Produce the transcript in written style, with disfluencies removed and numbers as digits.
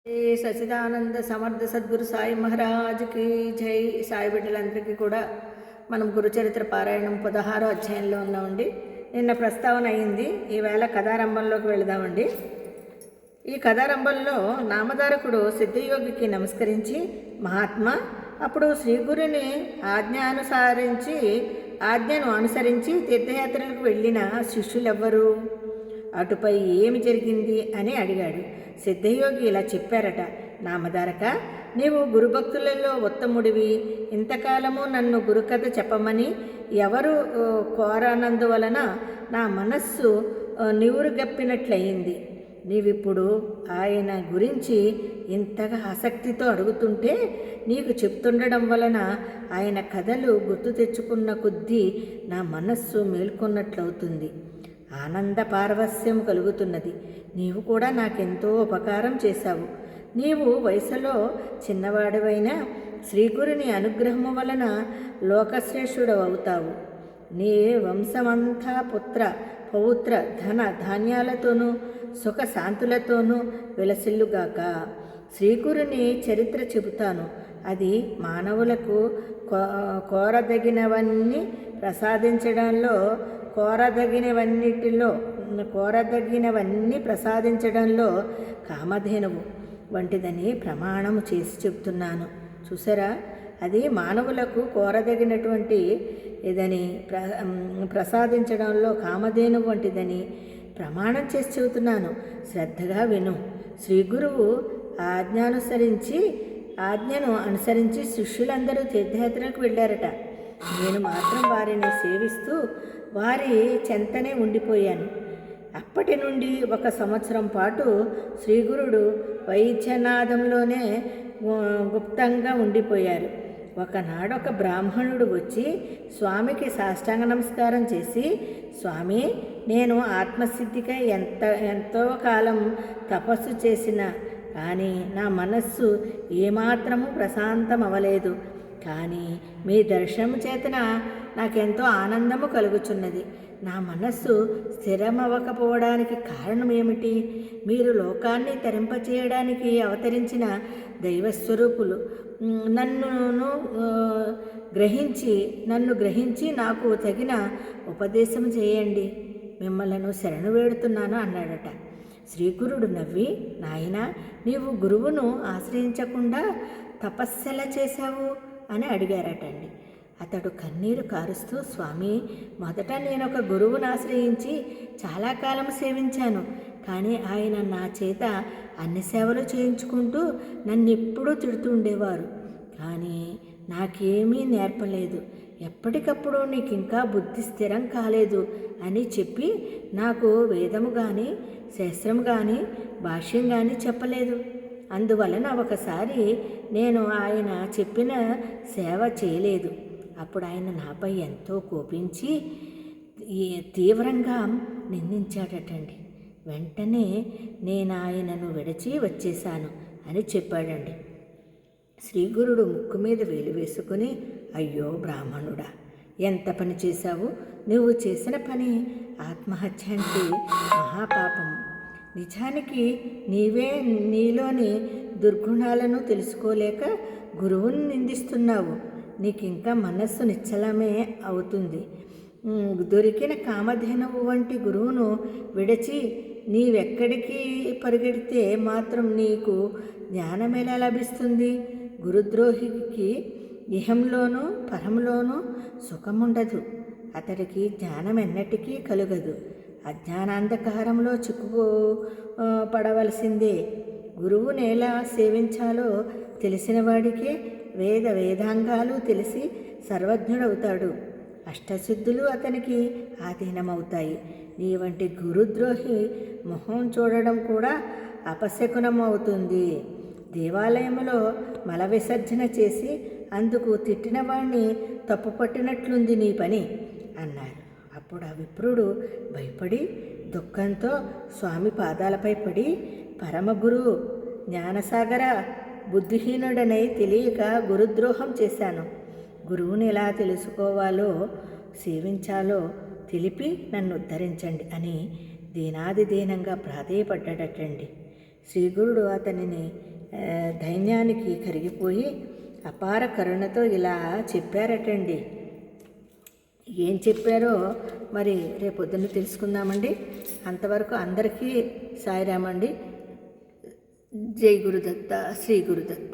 సచిదానంద సమర్థ సద్గురు సాయి మహారాజ్కి జై. సాయి బిడ్డలందరికీ కూడా మనం గురుచరిత్ర పారాయణం 16వ అధ్యాయంలో ఉన్నామండి. నిన్న ప్రస్తావన అయింది. ఈవేళ కథారంభంలోకి వెళదామండి. ఈ కథారంభంలో నామధారకుడు సిద్ధయోగికి నమస్కరించి, మహాత్మా, అప్పుడు శ్రీగురుని ఆజ్ఞను అనుసరించి తీర్థయాత్రలకు వెళ్ళిన శిష్యులెవ్వరు? అటుపై ఏమి జరిగింది అని అడిగాడు. సిద్ధయోగి ఇలా చెప్పారట: నామధారక, నీవు గురుభక్తులలో ఉత్తముడివి. ఇంతకాలము నన్ను గురుకథ చెప్పమని ఎవరు కోరనందువలన నా మనస్సు నివురుగప్పినట్లయింది. నీవిప్పుడు ఆయన గురించి ఇంతగా ఆసక్తితో అడుగుతుంటే నీకు చెప్తుండడం వలన ఆయన కథలు గుర్తు తెచ్చుకున్న కొద్దీ నా మనస్సు మేల్కొన్నట్లవుతుంది. ఆనంద పారవస్యం కలుగుతున్నది. నీవు కూడా నాకెంతో ఉపకారం చేశావు. నీవు వయసులో చిన్నవాడివైనా శ్రీగురుని అనుగ్రహము వలన లోకశ్రేష్ఠుడవుతావు. నీ వంశమంతా పుత్ర పౌత్ర ధన ధాన్యాలతోనూ సుఖ శాంతులతోనూ విలసిల్లుగాక. శ్రీగురుని చరిత్ర చెబుతాను. అది మానవులకు కోరదగినవన్నీ ప్రసాదించడంలో కామధేనువు వంటిదని ప్రమాణము చేసి చెప్తున్నాను. చూసారా, అది మానవులకు కోరదగినటువంటి ఇదని ప్రసాదించడంలో కామధేనువు వంటిదని ప్రమాణం చేసి చెబుతున్నాను. శ్రద్ధగా విను. శ్రీగురువు ఆజ్ఞను అనుసరించి శిష్యులందరూ తీర్థయాత్రలకు వెళ్ళారట. నేను మాత్రం వారిని సేవిస్తూ వారి చెంతనే ఉండిపోయాను. అప్పటి నుండి 1 సంవత్సరం పాటు శ్రీగురుడు వైద్యనాథంలోనే గుప్తంగా ఉండిపోయారు. ఒకనాడు ఒక బ్రాహ్మణుడు వచ్చి స్వామికి సాష్టాంగ నమస్కారం చేసి, స్వామి, నేను ఆత్మసిద్ధికై ఎంతో కాలం తపస్సు చేసిన కానీ నా మనస్సు ఏమాత్రము ప్రశాంతం అవ్వలేదు. కానీ మీ దర్శనము చేతన నాకెంతో ఆనందము కలుగుచున్నది. నా మనస్సు స్థిరమవ్వకపోవడానికి కారణం ఏమిటి? మీరు లోకాన్ని తరింపచేయడానికి అవతరించిన దైవస్వరూపులు. నన్ను గ్రహించి నాకు తగిన ఉపదేశం చేయండి. మిమ్మలను శరణు వేడుతున్నాను అన్నాడట. శ్రీగురుడు నవ్వి, నాయనా, నీవు గురువును ఆశ్రయించకుండా తపస్సెలా చేశావు అని అడిగారటండి. అతడు కన్నీరు కారుస్తూ, స్వామి, మొదట నేను ఒక గురువును ఆశ్రయించి చాలా కాలం సేవించాను. కానీ ఆయన నా చేత అన్ని సేవలు చేయించుకుంటూ నన్నెప్పుడూ తిడుతుండేవారు. కానీ నాకేమీ నేర్పలేదు. ఎప్పటికప్పుడు నీకు ఇంకా బుద్ధి స్థిరం కాలేదు అని చెప్పి నాకు వేదము కానీ శాస్త్రం కానీ భాష్యం కానీ చెప్పలేదు. అందువలన ఒకసారి నేను ఆయన చెప్పిన సేవ చేయలేదు. అప్పుడు ఆయన నాపై ఎంతో కోపించి తీవ్రంగా నిందించాడటండి. వెంటనే నేను ఆయనను విడిచి వచ్చేశాను అని చెప్పాడండి. శ్రీగురుడు ముక్కు మీద వేలు వేసుకుని, అయ్యో బ్రాహ్మణుడా, ఎంత పని చేశావు? నువ్వు చేసిన పని ఆత్మహత్య అంటే మహాపాపం. నిజానికి నీవే నీలోని దుర్గుణాలను తెలుసుకోలేక గురువుని నిందిస్తున్నావు. నీకింకా మనస్సు నిశ్చలమే అవుతుంది. దొరికిన కామధేనువు వంటి గురువును విడిచి నీవెక్కడికి పరిగెడితే మాత్రం నీకు జ్ఞానం ఎలా లభిస్తుంది? గురుద్రోహికి ఇహంలోనూ పరంలోనూ సుఖముండదు. అతడికి జ్ఞానం ఎన్నటికీ కలుగదు. అజ్ఞానాంధకారంలో పడవలసిందే. గురువుని ఎలా సేవించాలో తెలిసిన వాడికే వేదాంగాలు తెలిసి సర్వజ్ఞుడవుతాడు. అష్టసిద్ధులు అతనికి ఆధీనమవుతాయి. నీ వంటి గురుద్రోహి మొహం చూడడం కూడా అపశకునం అవుతుంది. దేవాలయంలో మల విసర్జన చేసి అందుకు తిట్టిన వాణ్ణి తప్పుపట్టినట్లుంది నీ పని అన్నారు. అప్పుడు ఆ విప్రుడు భయపడి దుఃఖంతో స్వామి పాదాలపై పడి, పరమగురు జ్ఞానసాగర, బుద్ధిహీనుడనై తెలియక గురుద్రోహం చేశాను. గురువుని ఎలా తెలుసుకోవాలో సేవించాలో తెలిపి నన్ను ఉద్ధరించండి అని దీనాదిదీనంగా ప్రాధేయపడ్డాడటండి. శ్రీగురుడు అతనిని ధైర్యానికి కరిగిపోయి అపార కరుణతో ఇలా చెప్పారటండి. ఏం చెప్పారో మరి రేపొద్దున తెలుసుకుందామండి. అంతవరకు అందరికీ సాయిరామండి. జై గురుదత్త, శ్రీ గురుదత్త.